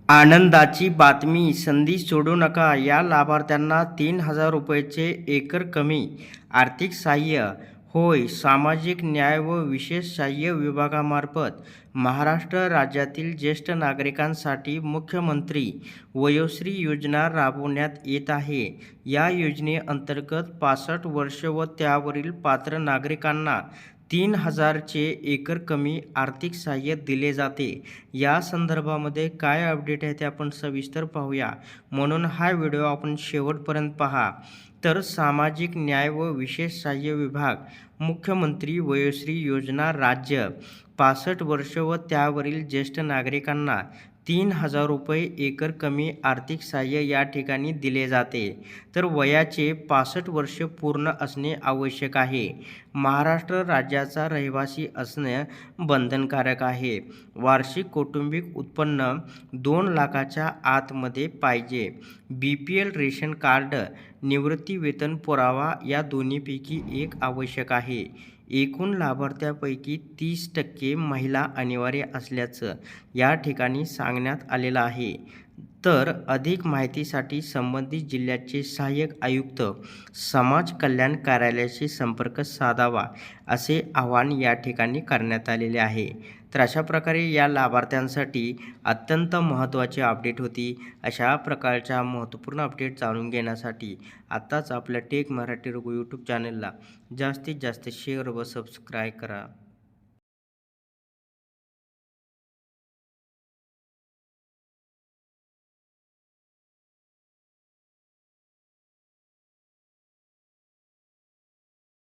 आनंदाची बातमी, संधी सोडू नका. या लाभार्थ्यांना 3,000 रुपयेचे एकर कमी आर्थिक सहाय्य. होय, सामाजिक न्याय व विशेष सहाय्य विभागामार्फत महाराष्ट्र राज्यातील ज्येष्ठ नागरिकांसाठी मुख्यमंत्री वयोश्री योजना राबवण्यात येत आहे. या योजनेअंतर्गत 65 वर्ष व त्यावरील पात्र नागरिकांना 3,000 चे एकर कमी आर्थिक सहाय्य दिले जाते. या संदर्भामध्ये काय अपडेट आहे ते आपण सविस्तर पाहूया, म्हणून हा व्हिडिओ आपण शेवटपर्यंत पहा. तर सामाजिक न्याय व विशेष सहाय्य विभाग, मुख्यमंत्री वयोश्री योजना राज्य, 65 वर्ष व त्यावरील ज्येष्ठ नागरिकांना 3,000 रुपये एकर कमी आर्थिक सहाय्य या ठिकाणी दिले जाते. तर वयाचे 65 वर्ष पूर्ण असणे आवश्यक आहे. महाराष्ट्र राज्याचा रहिवासी असणे बंधनकारक आहे. वार्षिक कौटुंबिक उत्पन्न 2 लाखाच्या आतमध्ये पाहिजे. BPL रेशन कार्ड, निवृत्ती वेतन पुरावा या दोन्हीपैकी एक आवश्यक आहे. एकूण लाभार्थ्यांपैकी 30% महिला अनिवार्य असल्याचं या ठिकाणी सांगण्यात आलेलं आहे. तर अधिक माहितीसाठी संबंधित जिल्ह्याचे सहाय्यक आयुक्त, समाज कल्याण कार्यालयाशी संपर्क साधावा, असे आवाहन या ठिकाणी करण्यात आलेले आहे. तर अशा प्रकारे या लाभार्थ्यांसाठी अत्यंत महत्त्वाची अपडेट होती. अशा प्रकारच्या महत्त्वपूर्ण अपडेट जाणून घेण्यासाठी आत्ताच आपल्या टेक मराठी रघु यूट्यूब चॅनलला जास्तीत जास्त शेअर व सबस्क्राईब करा.